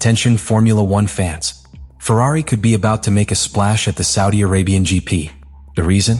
Attention Formula One fans. Ferrari could be about to make a splash at the Saudi Arabian GP. The reason?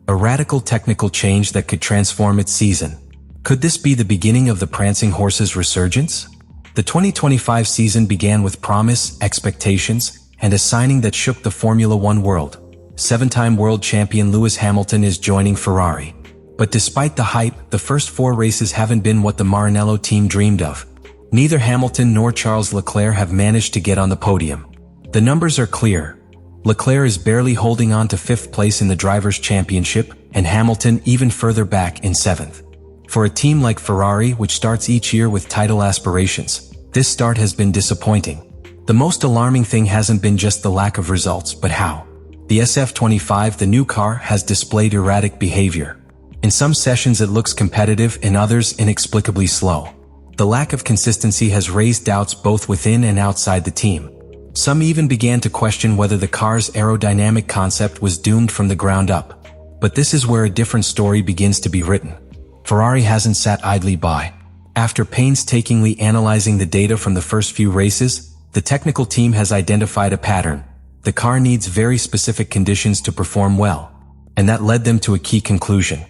A radical technical change that could transform its season. Could this be the beginning of the prancing horse's resurgence? The 2025 season began with promise, expectations, and a signing that shook the Formula One world. Seven-time world champion Lewis Hamilton is joining Ferrari. But despite the hype, the first 4 races haven't been what the Maranello team dreamed of. Neither Hamilton nor Charles Leclerc have managed to get on the podium. The numbers are clear. Leclerc is barely holding on to 5th place in the Drivers' Championship, and Hamilton even further back in 7th. For a team like Ferrari, which starts each year with title aspirations, this start has been disappointing. The most alarming thing hasn't been just the lack of results, but how. The SF-25, the new car, has displayed erratic behavior. In some sessions it looks competitive, in others inexplicably slow. The lack of consistency has raised doubts both within and outside the team. Some even began to question whether the car's aerodynamic concept was doomed from the ground up. But this is where a different story begins to be written. Ferrari hasn't sat idly by. After painstakingly analyzing the data from the first few races, the technical team has identified a pattern. The car needs very specific conditions to perform well. And that led them to a key conclusion.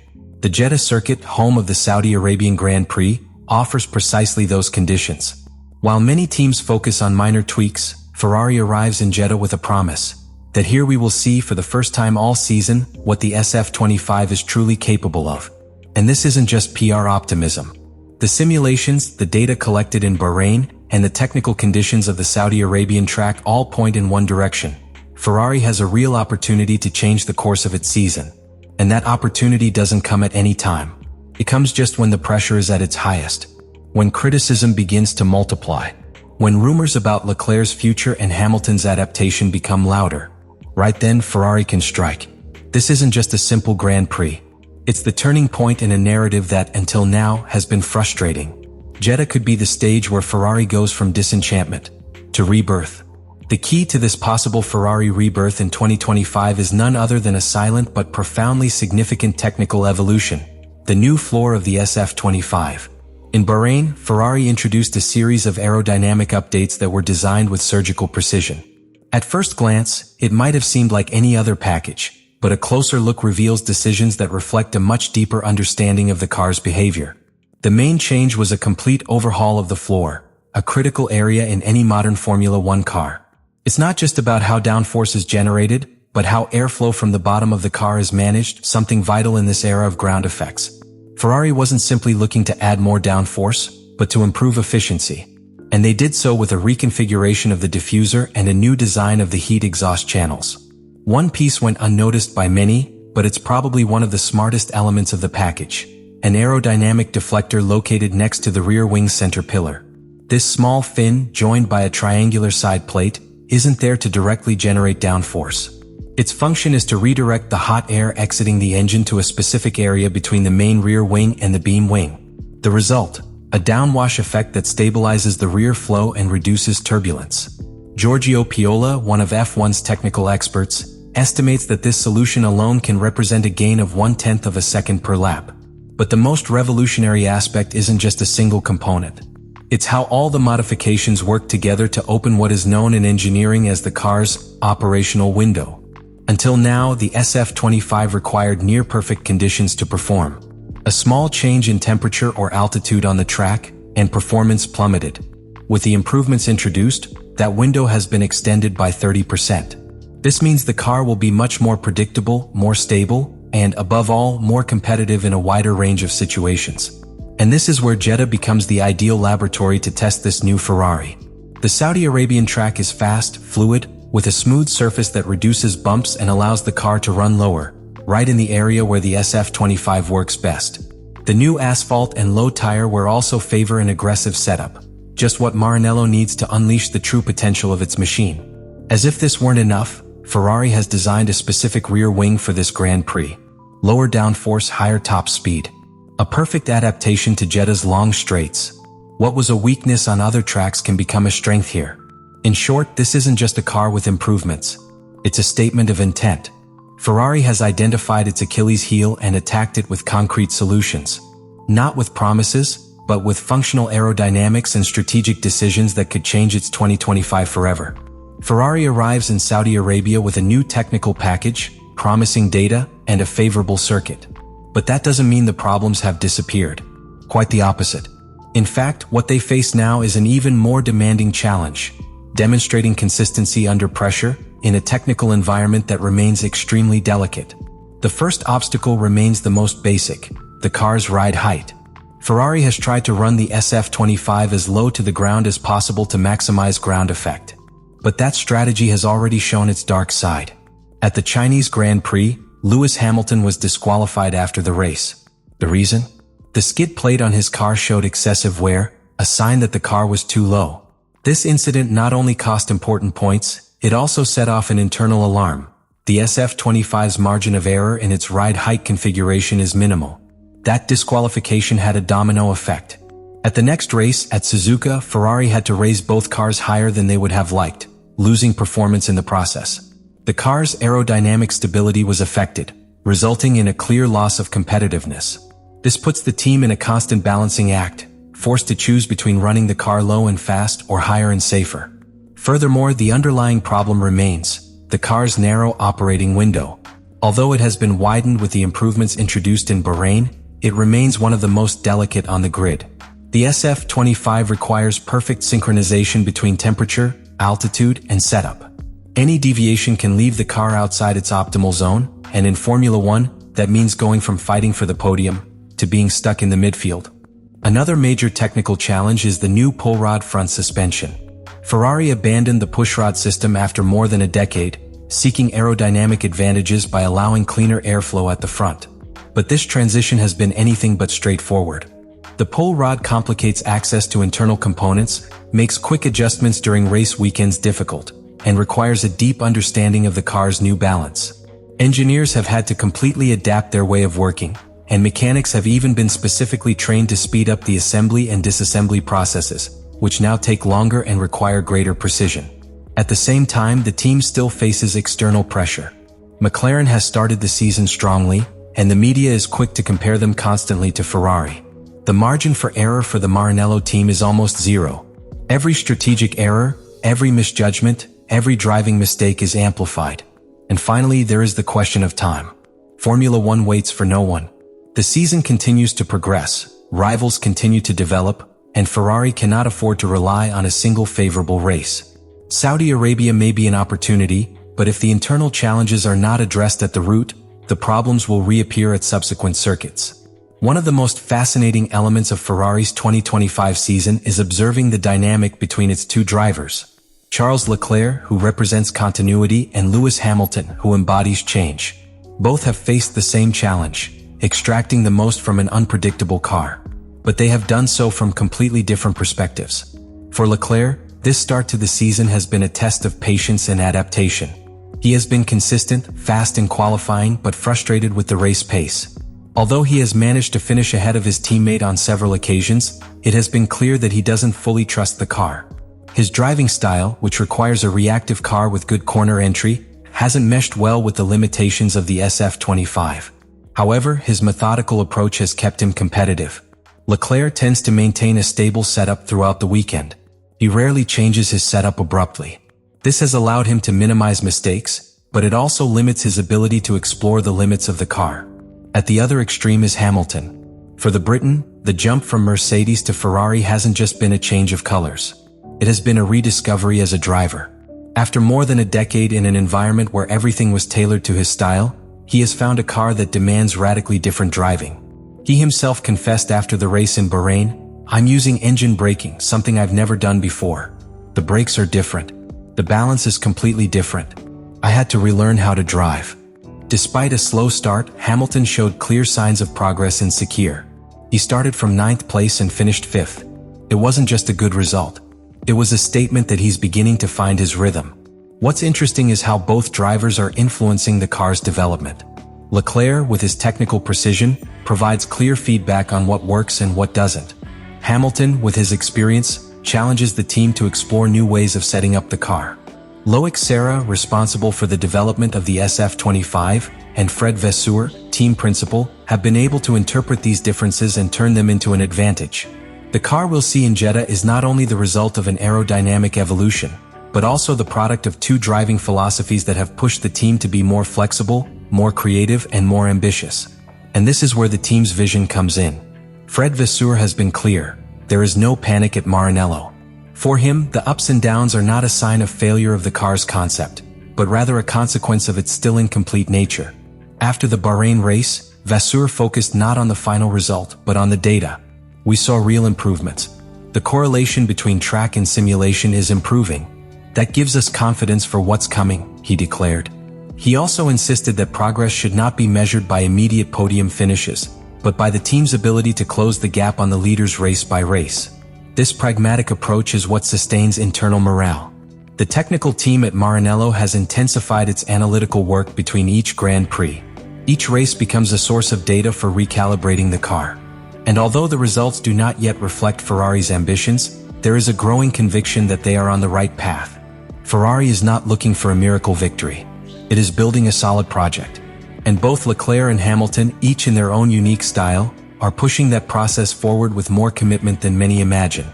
The Jeddah circuit, home of the Saudi Arabian Grand Prix, offers precisely those conditions. While many teams focus on minor tweaks, Ferrari arrives in Jeddah with a promise that here we will see for the first time all season what the SF-25 is truly capable of. And this isn't just PR optimism. The simulations, the data collected in Bahrain, and the technical conditions of the Saudi Arabian track all point in one direction. Ferrari has a real opportunity to change the course of its season. And that opportunity doesn't come at any time. It comes just when the pressure is at its highest. When criticism begins to multiply. When rumors about Leclerc's future and Hamilton's adaptation become louder. Right then, Ferrari can strike. This isn't just a simple Grand Prix. It's the turning point in a narrative that, until now, has been frustrating. Jeddah could be the stage where Ferrari goes from disenchantment to rebirth. The key to this possible Ferrari rebirth in 2025 is none other than a silent but profoundly significant technical evolution. The new floor of the SF-25. In Bahrain, Ferrari introduced a series of aerodynamic updates that were designed with surgical precision. At first glance, it might have seemed like any other package, but a closer look reveals decisions that reflect a much deeper understanding of the car's behavior. The main change was a complete overhaul of the floor, a critical area in any modern Formula One car. It's not just about how downforce is generated, but how airflow from the bottom of the car is managed, something vital in this era of ground effects. Ferrari wasn't simply looking to add more downforce, but to improve efficiency. And they did so with a reconfiguration of the diffuser and a new design of the heat exhaust channels. One piece went unnoticed by many, but it's probably one of the smartest elements of the package. An aerodynamic deflector located next to the rear wing center pillar. This small fin, joined by a triangular side plate, isn't there to directly generate downforce. Its function is to redirect the hot air exiting the engine to a specific area between the main rear wing and the beam wing. The result? A downwash effect that stabilizes the rear flow and reduces turbulence. Giorgio Piola, one of F1's technical experts, estimates that this solution alone can represent a gain of 1/10 of a second per lap. But the most revolutionary aspect isn't just a single component. It's how all the modifications work together to open what is known in engineering as the car's operational window. Until now, the SF-25 required near-perfect conditions to perform. A small change in temperature or altitude on the track, and performance plummeted. With the improvements introduced, that window has been extended by 30%. This means the car will be much more predictable, more stable, and above all, more competitive in a wider range of situations. And this is where Jeddah becomes the ideal laboratory to test this new Ferrari. The Saudi Arabian track is fast, fluid, with a smooth surface that reduces bumps and allows the car to run lower, right in the area where the SF-25 works best. The new asphalt and low tire wear also favor an aggressive setup, just what Maranello needs to unleash the true potential of its machine. As if this weren't enough, Ferrari has designed a specific rear wing for this Grand Prix. Lower downforce, higher top speed. A perfect adaptation to Jeddah's long straights. What was a weakness on other tracks can become a strength here. In short, this isn't just a car with improvements. It's a statement of intent. Ferrari has identified its Achilles heel and attacked it with concrete solutions. Not with promises, but with functional aerodynamics and strategic decisions that could change its 2025 forever. Ferrari arrives in Saudi Arabia with a new technical package, promising data, and a favorable circuit. But that doesn't mean the problems have disappeared. Quite the opposite. In fact, what they face now is an even more demanding challenge, demonstrating consistency under pressure in a technical environment that remains extremely delicate. The first obstacle remains the most basic, the car's ride height. Ferrari has tried to run the SF-25 as low to the ground as possible to maximize ground effect. But that strategy has already shown its dark side. At the Chinese Grand Prix, Lewis Hamilton was disqualified after the race. The reason? The skid plate on his car showed excessive wear, a sign that the car was too low. This incident not only cost important points, it also set off an internal alarm. The SF-25's margin of error in its ride height configuration is minimal. That disqualification had a domino effect. At the next race at Suzuka, Ferrari had to raise both cars higher than they would have liked, losing performance in the process. The car's aerodynamic stability was affected, resulting in a clear loss of competitiveness. This puts the team in a constant balancing act, forced to choose between running the car low and fast or higher and safer. Furthermore, the underlying problem remains, the car's narrow operating window. Although it has been widened with the improvements introduced in Bahrain, it remains one of the most delicate on the grid. The SF-25 requires perfect synchronization between temperature, altitude, and setup. Any deviation can leave the car outside its optimal zone, and in Formula One, that means going from fighting for the podium to being stuck in the midfield. Another major technical challenge is the new pull rod front suspension. Ferrari abandoned the pushrod system after more than a decade, seeking aerodynamic advantages by allowing cleaner airflow at the front. But this transition has been anything but straightforward. The pull rod complicates access to internal components, makes quick adjustments during race weekends difficult, and requires a deep understanding of the car's new balance. Engineers have had to completely adapt their way of working, and mechanics have even been specifically trained to speed up the assembly and disassembly processes, which now take longer and require greater precision. At the same time, the team still faces external pressure. McLaren has started the season strongly, and the media is quick to compare them constantly to Ferrari. The margin for error for the Maranello team is almost zero. Every strategic error, every misjudgment, every driving mistake is amplified. And finally, there is the question of time. Formula One waits for no one. The season continues to progress, rivals continue to develop, and Ferrari cannot afford to rely on a single favorable race. Saudi Arabia may be an opportunity, but if the internal challenges are not addressed at the root, the problems will reappear at subsequent circuits. One of the most fascinating elements of Ferrari's 2025 season is observing the dynamic between its two drivers. Charles Leclerc, who represents continuity, and Lewis Hamilton, who embodies change. Both have faced the same challenge, extracting the most from an unpredictable car. But they have done so from completely different perspectives. For Leclerc, this start to the season has been a test of patience and adaptation. He has been consistent, fast in qualifying, but frustrated with the race pace. Although he has managed to finish ahead of his teammate on several occasions, it has been clear that he doesn't fully trust the car. His driving style, which requires a reactive car with good corner entry, hasn't meshed well with the limitations of the SF-25. However, his methodical approach has kept him competitive. Leclerc tends to maintain a stable setup throughout the weekend. He rarely changes his setup abruptly. This has allowed him to minimize mistakes, but it also limits his ability to explore the limits of the car. At the other extreme is Hamilton. For the Briton, the jump from Mercedes to Ferrari hasn't just been a change of colors. It has been a rediscovery as a driver. After more than a decade in an environment where everything was tailored to his style, he has found a car that demands radically different driving. He himself confessed after the race in Bahrain, "I'm using engine braking, something I've never done before. The brakes are different. The balance is completely different. I had to relearn how to drive." Despite a slow start, Hamilton showed clear signs of progress in Sakir. He started from 9th place and finished 5th. It wasn't just a good result. It was a statement that he's beginning to find his rhythm. What's interesting is how both drivers are influencing the car's development. Leclerc, with his technical precision, provides clear feedback on what works and what doesn't. Hamilton, with his experience, challenges the team to explore new ways of setting up the car. Loic Serra, responsible for the development of the SF-25, and Fred Vasseur, team principal, have been able to interpret these differences and turn them into an advantage. The car we'll see in Jeddah is not only the result of an aerodynamic evolution, but also the product of two driving philosophies that have pushed the team to be more flexible, more creative, and more ambitious. And this is where the team's vision comes in. Fred Vasseur has been clear: there is no panic at Maranello. For him, the ups and downs are not a sign of failure of the car's concept, but rather a consequence of its still incomplete nature. After the Bahrain race, Vasseur focused not on the final result, but on the data. We saw real improvements. The correlation between track and simulation is improving. That gives us confidence for what's coming, he declared. He also insisted that progress should not be measured by immediate podium finishes, but by the team's ability to close the gap on the leaders race by race. This pragmatic approach is what sustains internal morale. The technical team at Maranello has intensified its analytical work between each Grand Prix. Each race becomes a source of data for recalibrating the car. And although the results do not yet reflect Ferrari's ambitions, there is a growing conviction that they are on the right path. Ferrari is not looking for a miracle victory. It is building a solid project. And both Leclerc and Hamilton, each in their own unique style, are pushing that process forward with more commitment than many imagine.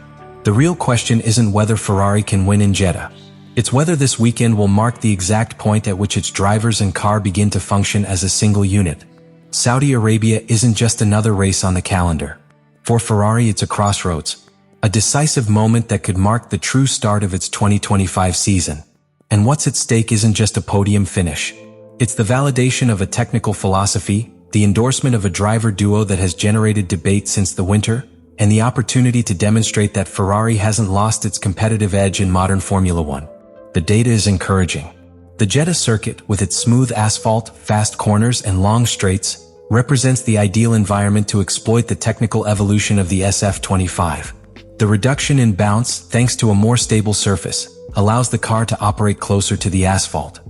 The real question isn't whether Ferrari can win in Jeddah. It's whether this weekend will mark the exact point at which its drivers and car begin to function as a single unit. Saudi Arabia isn't just another race on the calendar. For Ferrari, it's a crossroads, a decisive moment that could mark the true start of its 2025 season. And what's at stake isn't just a podium finish. It's the validation of a technical philosophy, the endorsement of a driver duo that has generated debate since the winter, and the opportunity to demonstrate that Ferrari hasn't lost its competitive edge in modern Formula One. The data is encouraging. The Jeddah circuit, with its smooth asphalt, fast corners, and long straights, represents the ideal environment to exploit the technical evolution of the SF-25. The reduction in bounce, thanks to a more stable surface, allows the car to operate closer to the asphalt.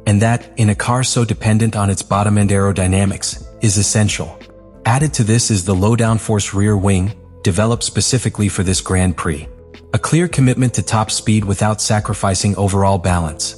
And that, in a car so dependent on its bottom-end aerodynamics, is essential. Added to this is the low-downforce rear wing, developed specifically for this Grand Prix. A clear commitment to top speed without sacrificing overall balance.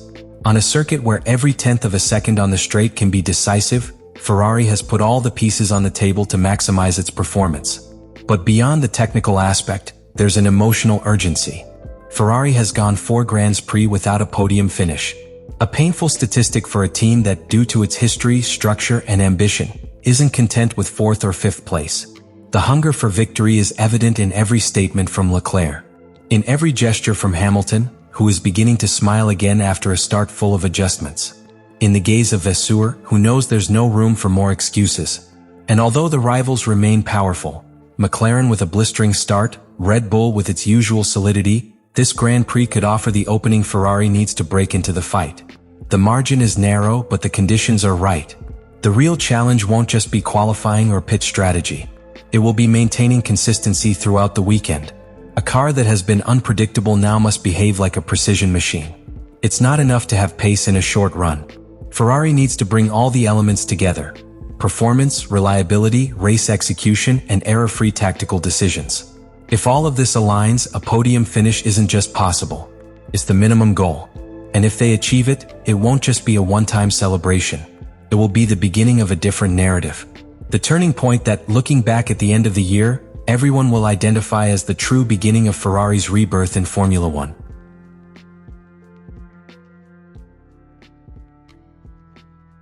On a circuit where every tenth of a second on the straight can be decisive, Ferrari has put all the pieces on the table to maximize its performance. But beyond the technical aspect, there's an emotional urgency. Ferrari has gone 4 Grands Prix without a podium finish. A painful statistic for a team that, due to its history, structure, and ambition, isn't content with 4th or 5th place. The hunger for victory is evident in every statement from Leclerc. In every gesture from Hamilton, who is beginning to smile again after a start full of adjustments. In the gaze of Vasseur, who knows there's no room for more excuses. And although the rivals remain powerful, McLaren with a blistering start, Red Bull with its usual solidity, this Grand Prix could offer the opening Ferrari needs to break into the fight. The margin is narrow, but the conditions are right. The real challenge won't just be qualifying or pit strategy. It will be maintaining consistency throughout the weekend. A car that has been unpredictable now must behave like a precision machine. It's not enough to have pace in a short run. Ferrari needs to bring all the elements together: performance, reliability, race execution, and error-free tactical decisions. If all of this aligns, a podium finish isn't just possible. It's the minimum goal. And if they achieve it, it won't just be a one-time celebration. It will be the beginning of a different narrative. The turning point that, looking back at the end of the year, everyone will identify as the true beginning of Ferrari's rebirth in Formula One.